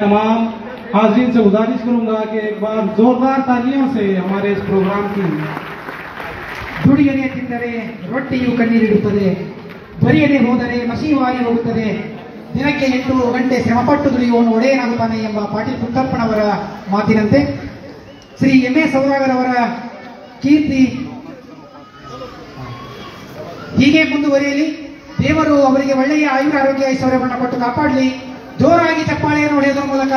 तमाम हाजिरीन से गुजारिश करूंगा कि एक बार जोरदार तालियों से हमारे इस प्रोग्राम की ದುಡಿಯದೆ ತಿಂದರೆ ರೊಟ್ಟಿಯು ಕಣ್ಣೀರಿಡುತ್ತದೆ, ದೊರೆಯದೆ ಹೋದರೆ ಮಸಿವಾರಿ ಹೋಗುತ್ತದೆ. ದಿನಕ್ಕೆ 8 ಗಂಟೆ ಶ್ರಮಪಟ್ಟು ದುಡಿಯುವವನು ಒಡೆಯನಾಗುತ್ತಾನೆ ಎಂಬ ಪಾಟೀಲ್ ಪುಟ್ಟಪ್ಪನವರ ಮಾತಿನಂತೆ ಶ್ರೀ ಎಂ.ಎ. ಸೌದಾಗರ್ ಅವರ ಕೀರ್ತಿ ಹೀಗೆ ಮುಂದುವರಿಯಲಿ. ದೇವರು ಅವರಿಗೆ ಒಳ್ಳೆಯ ಆಯುರ ಆರೋಗ್ಯ ಐಶ್ವರ್ಯವನ್ನು ಕೊಟ್ಟು ಕಾಪಾಡಲಿ. ಜೋರಾಗಿ ಚಪ್ಪಾಳೆಯನ್ನು ಹೊಡೆಯುವುದರ ಮೂಲಕ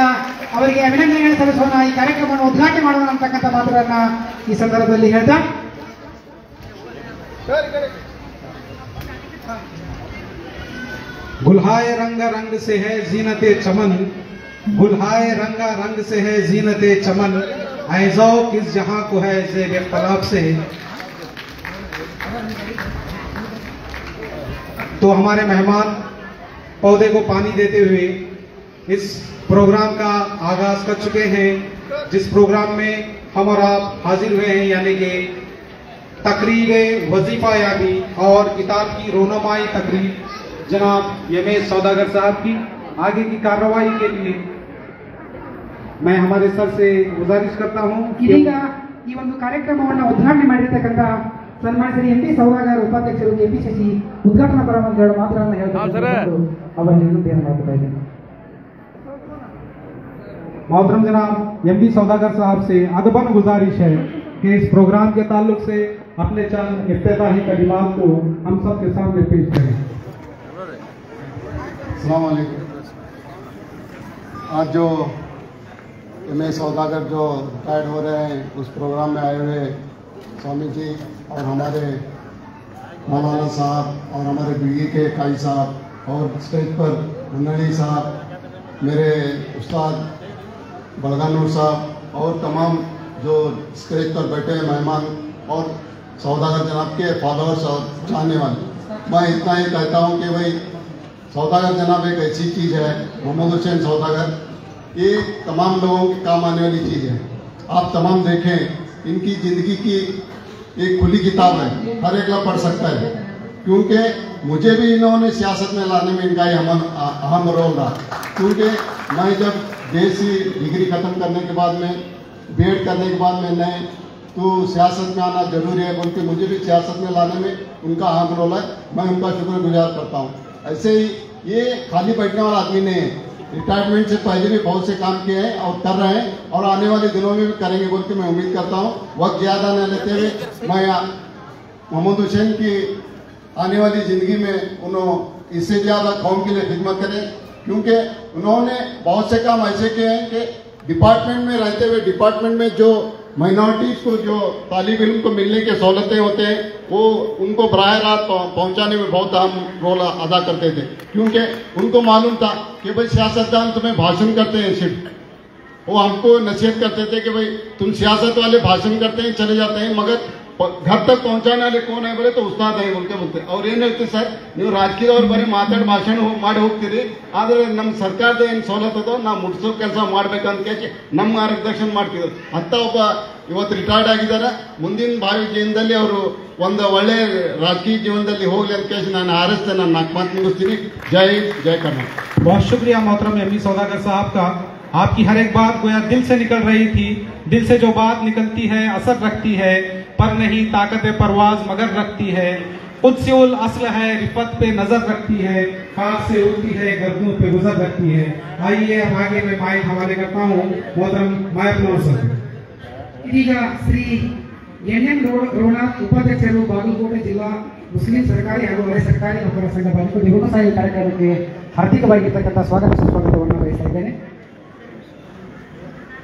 ಅವರಿಗೆ ಅಭಿನಂದನೆಗಳನ್ನು ಸಲ್ಲಿಸೋಣ. ಈ ಕಾರ್ಯಕ್ರಮವನ್ನು ಉದ್ಘಾಟನೆ ಮಾಡೋಣ ಅಂತಕ್ಕಂಥ ಮಾತುಗಳನ್ನ ಈ ಸಂದರ್ಭದಲ್ಲಿ ಹೇಳ್ತಾ गुल्हाए रंगा रंग से है जीनते चमन, गुल्हाए रंगा रंग से है जीनते चमन, ऐज़ो किस जहां को है ज़ेब ख़लाब से। तो हमारे मेहमान पौधे को पानी देते हुए इस प्रोग्राम का आगाज कर चुके हैं, जिस प्रोग्राम में हम और आप हाजिर हुए हैं, यानी कि तकरीब वजीफा यादी और किताब की रोनुमाई तकरीब जनाब एम.ए. सौदागर साहब की। आगे की कार्रवाई के लिए मैं हमारे सर से गुजारिश करता हूँ। ಇದೀಗ ಈ ಒಂದು ಕಾರ್ಯಕ್ರಮವನ್ನು ಉದ್ಘಾಟನೆ ಮಾಡಿರ್ತಕ್ಕಂಥ ಸನ್ಮಾನ್ಯ ಶ್ರೀ ಎಂ.ಡಿ. ಸೌದಾಗರ್ ಉಪಾಧ್ಯಕ್ಷರು ಕೆಪಿಸಿಸಿ ಉದ್ಘಾಟನಾ ಪರ ಒಂದೆರಡು ಮಾತುಗಳನ್ನು ಹೇಳ್ತಾರೆ. ಅವರಲ್ಲಿ ವಿನಂತಿಯನ್ನು ಮಾಡ್ತಾ ಇದ್ದೇನೆ. मोहतरम जनाब एम.डी. सौदागर साहब से अदबन गुजारिश है कि इस प्रोग्राम के ताल्लुक से अपने चंद इफ्तिताही कलिमात को हम सब के सामने पेश करें। अस्सलाम वालेकुम। आज जो एम.ए. सौदागर जो रिटायर्ड हो रहे हैं उस प्रोग्राम में आए हुए स्वामी जी और हमारे मौलाना साहब और हमारे बीड़ी के काई साहब और स्टेज पर मुन्नड़ी साहब, मेरे उस्ताद बड़गानूर साहब और तमाम जो स्टेज पर बैठे हैं मेहमान और सौदागर जनाब के फॉलोअर्स और चाहने वाले, मैं इतना ही कहता हूँ कि भाई सौदागर जनाब एक ऐसी चीज़ है, मोहम्मद हुसैन सौदागर, ये तमाम लोगों के काम आने वाली चीज़ है। आप तमाम देखें, इनकी ज़िंदगी की एक खुली किताब है, हर एक लोग पढ़ सकता है, क्योंकि मुझे भी इन्होंने सियासत में लाने में इनका ही अहम रोल रहा। क्योंकि मैं जब BSc डिग्री ख़त्म करने के बाद में B.Ed करने के बाद में नहीं तो सियासत में आना जरूरी है बोल के मुझे भी सियासत में लाने में उनका अहम रोल है, मैं उनका शुक्रगुजार करता हूँ। ऐसे ही ये खाली बैठने वाला आदमी नहीं है, रिटायरमेंट से पहले भी बहुत से काम किए हैं और कर रहे हैं और आने वाले दिनों में भी करेंगे बोल के मैं उम्मीद करता हूँ। वक्त ज़्यादा न लेते हुए मैं मोहम्मद हुसैन की आने वाली ज़िंदगी में उन्होंने इससे ज़्यादा कौम के लिए खिदमत करें, क्योंकि उन्होंने बहुत से काम ऐसे किए हैं कि डिपार्टमेंट में रहते हुए डिपार्टमेंट में जो माइनॉरिटीज़ को जो तालिब इल्म को मिलने के सहूलतें होते हैं वो उनको बराह रास्त पहुँचाने में बहुत अहम रोल अदा करते थे, क्योंकि उनको मालूम था कि भाई सियासतदान तुम्हें भाषण करते हैं, सिर्फ वो हमको नसीहत करते थे कि भाई तुम सियासत वाले भाषण करते हैं चले जाते हैं, मगर घर तक पहुंचाने वाले कौन है बोले तो उस्ताद है बोल के बोलते। और ಏನು ಹೇಳ್ತೀವಿ ಸರ್, ನೀವು ರಾಜಕೀಯದವ್ರು ಬರೀ ಭಾಷಣ ಮಾಡಿ ಹೋಗ್ತೀರಿ, ಆದರೆ ನಮ್ಮ ಸರ್ಕಾರದ ಏನು ಸವಲತ್ತು ಅದೋ ನಾವು ಮುಟ್ಸೋ ಕೆಲಸ ಮಾಡ್ಬೇಕಂತ ಕೇಳಿ ನಮ್ಮ ಮಾರ್ಗದರ್ಶನ ಮಾಡ್ತಿದ್ರು ಅಂತ ಒಬ್ಬ ಇವತ್ತು ರಿಟೈರ್ಡ್ ಆಗಿದ್ದಾರೆ. ಮುಂದಿನ ಭಾವಿ ಜೀವನದಲ್ಲಿ ಅವರು ಒಂದು ಒಳ್ಳೆ ರಾಜಕೀಯ ಜೀವನದಲ್ಲಿ ಹೋಗ್ಲಿ ಅಂತ ಕೇಳಿ ನಾನು ಹಾರೈಸ್ತೇನೆ. ನಾನು 4 ಮಾತು ಮುಗಿಸ್ತೀನಿ. जय हिंद, जय कर्नाटक। बहुत शुक्रिया मोहतरम एम.डी. सौदागर साहब का। आपकी हर एक बात गोया दिल से निकल रही थी। दिल से जो बात निकलती है असर रखती है, पर नहीं ताकत परवाज मगर रखती है। उल असल है, रिफत पे नजर रखती है, खाक से उड़ती है, गर्दनों पे गुजर रखती है। आइए अब आगे मैं माइक हवाले करता हूँ मोहतरम मायपनूर सर। ಇದೀಗ ಶ್ರೀ ಎನ್.ಎಂ. ರೋಣಾಥ್ ಉಪಾಧ್ಯಕ್ಷರು ಬಾಗಲಕೋಟೆ ಜಿಲ್ಲಾ ಮುಸ್ಲಿಂ ಸರ್ಕಾರಿ ಹಾಗೂ ಅರೆ ಸರ್ಕಾರಿ ನೌಕರರ ಸಂಘ ಬಾಗಲಕೋಟೆ ವ್ಯವಸಾಯ ಕಾರ್ಯಕ್ರಮಕ್ಕೆ ಹಾರ್ದಿಕವಾಗಿರ್ತಕ್ಕಂಥ ಸ್ವಾಗತ ಸುಸ್ವಾಗತವನ್ನು ಬಯಸ್ತಾ ಇದ್ದೇನೆ.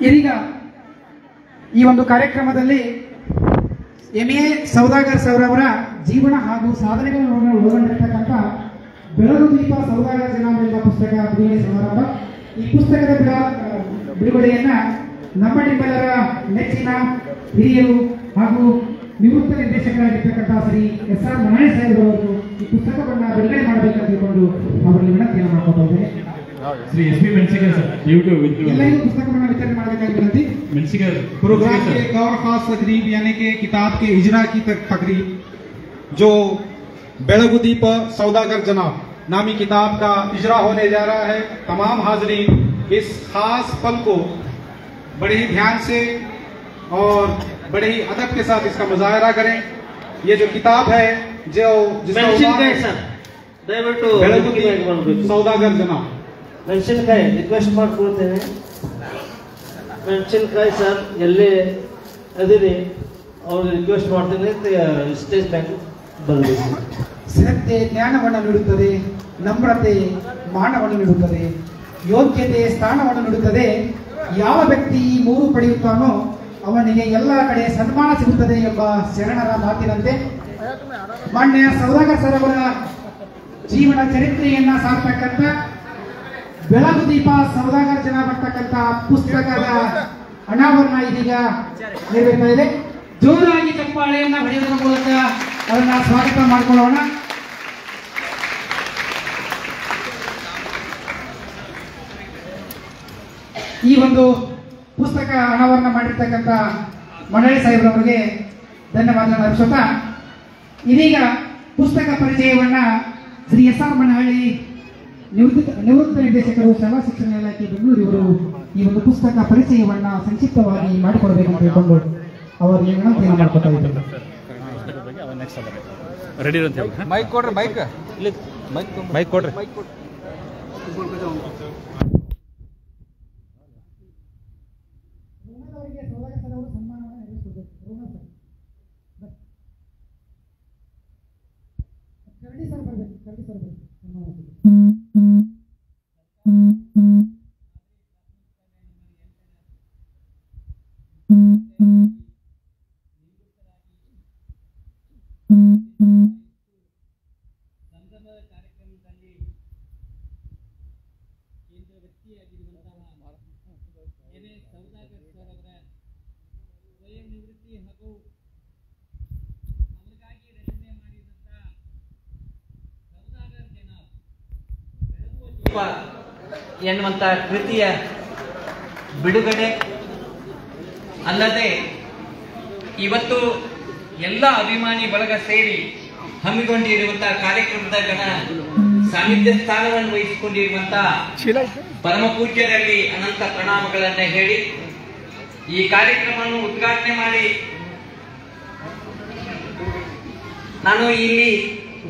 ಇದೀಗ ಈ ಒಂದು ಕಾರ್ಯಕ್ರಮದಲ್ಲಿ ಎಂ.ಎ. ಸೌದಾಗರ್ ಸರ್ ಅವರ ಜೀವನ ಹಾಗೂ ಸಾಧನೆಗಳನ್ನು ಒಳಗೊಂಡಿರ್ತಕ್ಕಂಥ ಬೆಳಗು ದೀಪ ಸೌದಾಗರ್ ಜನಾಬ್ ಎಂಬ ಪುಸ್ತಕ ಬಿಡುಗಡೆ ಸಮಾರಂಭ. ಈ ಪುಸ್ತಕದ ಬಿಡುಗಡೆಯನ್ನ ನಮ್ಮ ನಿಮ್ಮೆಲ್ಲರ ನೆಚ್ಚಿನ ಹಿರಿಯರು ಹಾಗೂ ನಿವೃತ್ತ ನಿರ್ದೇಶಕರಾಗಿರ್ತಕ್ಕಂಥ ಶ್ರೀ ಎಸ್.ಆರ್. ಮನಾಣೆ ಸಾಹೇಬರವರು ಈ ಪುಸ್ತಕವನ್ನು ಬಿಡುಗಡೆ ಮಾಡಬೇಕಂತ ತಿಳ್ಕೊಂಡು ಅವರಲ್ಲಿ ವಿನಂತಿಯನ್ನು ಮಾಡ್ಕೊತಾ ಇದ್ದೇನೆ. श्री एसपी मेंसिगर सर यूट्यूब ಎಲ್ಲರಿಗೂ ಪುಸ್ತಕವನ್ನು ವಿತರಣೆ ಮಾಡಬೇಕಾಗಿ ವಿನಂತಿ. मेंसिगर प्रोग्राम की एक और खास तकरीब यानी कि किताब के इजरा की तकरीब जो बेलगुदीप सौदागर जनाब नामी किताब का इजरा होने जा रहा है। तमाम हाजरीन इस खास पल को बड़े ही ध्यान से और बड़े ही अदब के साथ इसका मुजाहरा करें। ये जो किताब है जो जिसका ದಯವಿಟ್ಟು सौदागर जनाब ಮೆಣಸಿನಕಾಯಿ ರಿಕ್ವೆಸ್ಟ್ ಮಾಡ್ಕೊಳ್ತೇನೆ. ಮೆಣಸಿನಕಾಯಿ ಸರ್ ಎಲ್ಲೇ ಅದಿರಿ ಅವ್ರಿಗೆ ರಿಕ್ವೆಸ್ಟ್ ಮಾಡ್ತೇನೆ ಸ್ಟೇಜ್ ಬ್ಯಾಂಕ್ ಬರಬೇಕು. ಶ್ರದ್ಧೆ ಜ್ಞಾನವನ್ನು ನೀಡುತ್ತದೆ, ನಮ್ರತೆ ಮಾನವನ್ನು ನೀಡುತ್ತದೆ, ಯೋಗ್ಯತೆ ಸ್ಥಾನವನ್ನು ನೀಡುತ್ತದೆ. ಯಾವ ವ್ಯಕ್ತಿ ಈ ಮೂರು ಪಡೆಯುತ್ತಾನೋ ಅವನಿಗೆ ಎಲ್ಲ ಕಡೆ ಸನ್ಮಾನ ಸಿಗುತ್ತದೆ ಎಂಬ ಶರಣರ ಮಾತಿನಂತೆ ಮಾನ್ಯ ಸೌದಾಗರ್ ಸರ್ ಅವರ ಜೀವನ ಚರಿತ್ರೆಯನ್ನ ಸಾರ್ತಕ್ಕಂಥ ಬೆಳಗು ದೀಪ ಸೌದಾಗರ್ ಜನ ಬರ್ತಕ್ಕಂಥ ಪುಸ್ತಕದ ಅನಾವರಣ ಇದೀಗ ನೆರವೇರ್ತಾ ಇದೆ. ಜೋರಾಗಿ ಚಪ್ಪಾಳೆಯನ್ನ ಹೊಡೆಯುವುದರ ಮೂಲಕ ಅದನ್ನ ಸ್ವಾಗತ ಮಾಡಿಕೊಳ್ಳೋಣ. ಈ ಒಂದು ಪುಸ್ತಕ ಅನಾವರಣ ಮಾಡಿರ್ತಕ್ಕಂಥ ಮಂಡಳಿ ಸಾಹೇಬ್ರವರಿಗೆ ಧನ್ಯವಾದಗಳನ್ನು ಅರ್ಪಿಸುತ್ತಾ ಇದೀಗ ಪುಸ್ತಕ ಪರಿಚಯವನ್ನ ಶ್ರೀ ಎಸ್ ಆರ್ ಮನಹಳ್ಳಿ ನಿವೃತ್ತ ನಿರ್ದೇಶಕರು ಶಾಲಾ ಶಿಕ್ಷಣ ಇಲಾಖೆ ಬೆಂಗಳೂರು ಇವರು ಈ ಒಂದು ಪುಸ್ತಕ ಪರಿಚಯವನ್ನ ಸಂಕ್ಷಿಪ್ತವಾಗಿ ಮಾಡಿಕೊಡಬೇಕು ಅಂತ ಹೇಳ್ಕೊಂಡು ಅವರಿಗೆ ವಿನಂತಿಯನ್ನು ಮಾಡ್ಕೊತಾ ಇದ್ದಾರೆ. ರೆಡಿ ಅಂತ ಹೇಳಿ ಮೈಕ್ ಕೊಡ್ರಿ, ಮೈಕ್ ಕೊಡ್ರಿ. ಎನ್ನುವಂತ ಕೃತಿಯ ಬಿಡುಗಡೆ ಅಲ್ಲದೆ ಇವತ್ತು ಎಲ್ಲ ಅಭಿಮಾನಿ ಬಳಗ ಸೇರಿ ಹಮ್ಮಿಕೊಂಡಿರುವಂತಹ ಕಾರ್ಯಕ್ರಮದ ಸಾನ್ನಿಧ್ಯ ಸ್ಥಾನವನ್ನು ವಹಿಸಿಕೊಂಡಿರುವಂತಹ ಪರಮ ಪೂಜ್ಯರಲ್ಲಿ ಅನಂತ ಪ್ರಣಾಮಗಳನ್ನ ಹೇಳಿ ಈ ಕಾರ್ಯಕ್ರಮವನ್ನು ಉದ್ಘಾಟನೆ ಮಾಡಿ ನಾನು ಇಲ್ಲಿ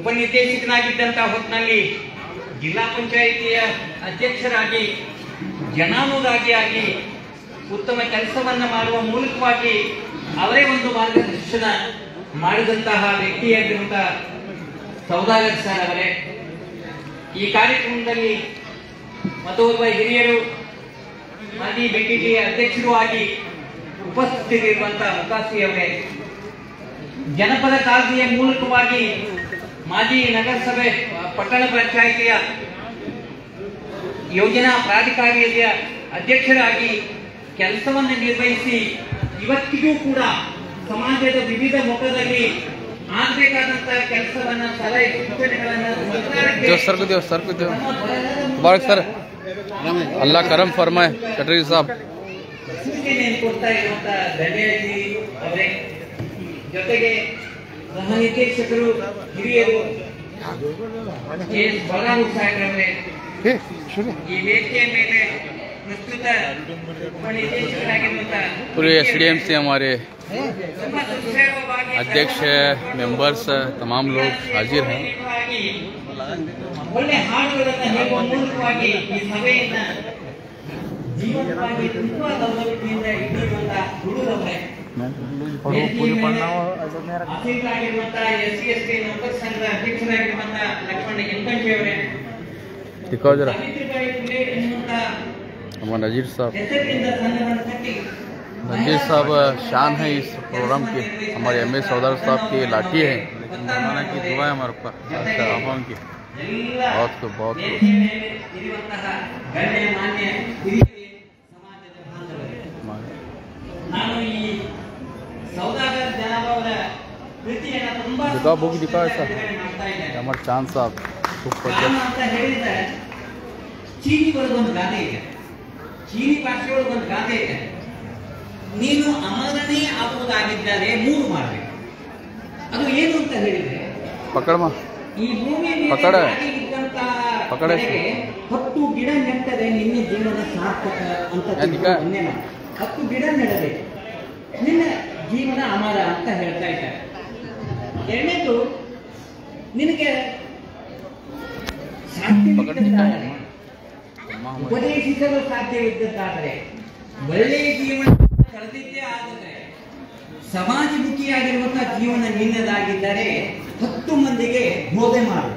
ಉಪನಿರ್ದೇಶಕನಾಗಿದ್ದಂತಹ ಹೊತ್ತಿನಲ್ಲಿ ಜಿಲ್ಲಾ ಪಂಚಾಯಿತಿಯ ಅಧ್ಯಕ್ಷರಾಗಿ ಜನಾನುರಾಗಿಯಾಗಿ ಉತ್ತಮ ಕೆಲಸವನ್ನ ಮಾಡುವ ಮೂಲಕವಾಗಿ ಅವರೇ ಒಂದು ಮಾರ್ಗದರ್ಶನ ಮಾಡಿದಂತಹ ವ್ಯಕ್ತಿಯಾಗಿರುವಂತಹ ಸೌದಾಗರ್ ಸರ್ ಅವರೇ ಈ ಕಾರ್ಯಕ್ರಮದಲ್ಲಿ ಮತ್ತೋರ್ವ ಹಿರಿಯರು ಮಾಜಿ ಬಿಟಿಟಿ ಅಧ್ಯಕ್ಷರು ಆಗಿ ಉಪಸ್ಥಿತರಿರುವಂತಹ ಮುಕಾಸಿ ಅವರೇ, ಜನಪದ ಕಾಳಜಿಯ ಮೂಲಕವಾಗಿ ಮಾಜಿ ನಗರಸಭೆ ಪಟ್ಟಣ ಪಂಚಾಯಿತಿಯ ಯೋಜನಾ ಪ್ರಾಧಿಕಾರಿಯ ಅಧ್ಯಕ್ಷರಾಗಿ ಕೆಲಸವನ್ನು ನಿರ್ವಹಿಸಿ ಇವತ್ತಿಗೂ ಕೂಡ ಸಮಾಜದ ವಿವಿಧ ಮುಖದಲ್ಲಿ ಆಗಬೇಕಾದಂತಹ ಕೆಲಸವನ್ನ ಸಲಹೆ ಸೂಚನೆಗಳನ್ನು अल्लाह करम फरमाए कटरी साहब ಸೂಚನೆಯನ್ನು ಕೊಡ್ತಾ ಇರುವಂತಹ ಧನ್ಯಜಿ ಅವರೇ, ಜೊತೆಗೆ ಸಹ ನಿರ್ದೇಶಕರು ಹಿರಿಯರು ಬಲರಾಮ್ ಸಾಹೇಬ್ರವರೇ, ಈ ವೇದಿಕೆಯ ಮೇಲೆ ಪ್ರಸ್ತುತ ಉಪನಿರ್ದೇಶಕರಾಗಿರುವಂತಹ पूरे एसडीएम से हमारे अध्यक्ष मेंबर्स तमाम लोग हाजिर हैं। ಒಳ್ಳೆ ಹಾಡುಗಳನ್ನು ಹೇಳುವ ಮೂಲಕವಾಗಿ ಈ ಸಭೆಯನ್ನ ಜೀವಂತವಾಗಿ ತುಂಬಾ ಗೌರವದಿಂದ ಇಟ್ಟಿರುವಂತಹ ಗುರುರವರೇ, ಅಧ್ಯಕ್ಷರಾಗಿರುವಂತಹ SC/ST ನೌಕರ ಸಂಘದ ಅಧ್ಯಕ್ಷರಾಗಿರುವಂತಹ ಲಕ್ಷ್ಮಣ ಯಂಕಂಜಿ ಅವರೇ, दिखाओ जरा ಸಾವಿತ್ರಿಬಾಯಿ ಫುಲೆ ಎನ್ನುವಂತಹ हमारे नजीर साहब। ಹೆಸರಿನಿಂದ ಸಂಘವನ್ನು ಕಟ್ಟಿ नजीर साहब शान है इस प्रोग्राम के, हमारे MS सौदागर साहब की लाठी है, मौलाना की दुआ है हमारे ऊपर, अच्छा आवाम की बहुत खूब बहुत खूब। ಇರುವಂತಹ ಗಣ್ಯ ಮಾನ್ಯ ಹಿರಿಯರೇ, ಸಮಾಜದ ಬಾಂಧವರೇ, ನಾನು ಈ ಸೌದಾಗರ್ ಜನಾಬ್ ಅವರ ಕೃತಿಯನ್ನು ತುಂಬಾ दिखाओ बुक दिखाओ ऐसा ಮಾಡ್ತಾ ಇದ್ದೇನೆ. हमारे चांद साहब सुपर ನಾನು ಅಂತ ಹೇಳಿದ್ರೆ ಚೀನಿ ಒಳಗೊಂದು ಗಾದೆ ಇದೆ, ಚೀನಿ ಭಾಷೆಯೊಳಗೆ ಒಂದು ಗಾದೆ ಇದೆ, ನೀನು ಅಮರನೇ ಆಗುವುದಾಗಿದ್ದರೆ 3 ಮಾಡಬೇಕು. ಅದು ಏನು ಅಂತ ಹೇಳಿದ್ರೆ, पकड़ माँ ಈ ಭೂಮಿ ಪಕಡ. ಇದ್ದಂತಹ ಕಡೆಗೆ 10 ಗಿಡ ನೆಟ್ಟರೆ ನಿನ್ನ ಜೀವನ ಸಾರ್ಥಕ ಅಂತ ಒಂದೇ ಮಾತು. 10 ಗಿಡ ನೆಡಬೇಕು, ನಿನ್ನ ಜೀವನ ಅಮರ ಅಂತ ಹೇಳ್ತಾ ಇದ್ದಾರೆ. ಎರಡನೇದು, ನಿನಗೆ ಸಾಧ್ಯವಿದ್ದದ್ದಾದರೆ, ಉಪದೇಶಿಸಲು ಸಾಧ್ಯವಿದ್ದದ್ದಾದರೆ, ಒಳ್ಳೆಯ ಜೀವನ ಕಳೆದಿದ್ದೇ ಆದರೆ, ಸಮಾಜಮುಖಿಯಾಗಿರುವಂತಹ ಜೀವನ ನಿನ್ನದಾಗಿದ್ದರೆ 10 ಮಂದಿಗೆ ಬೋಧೆ ಮಾಡು.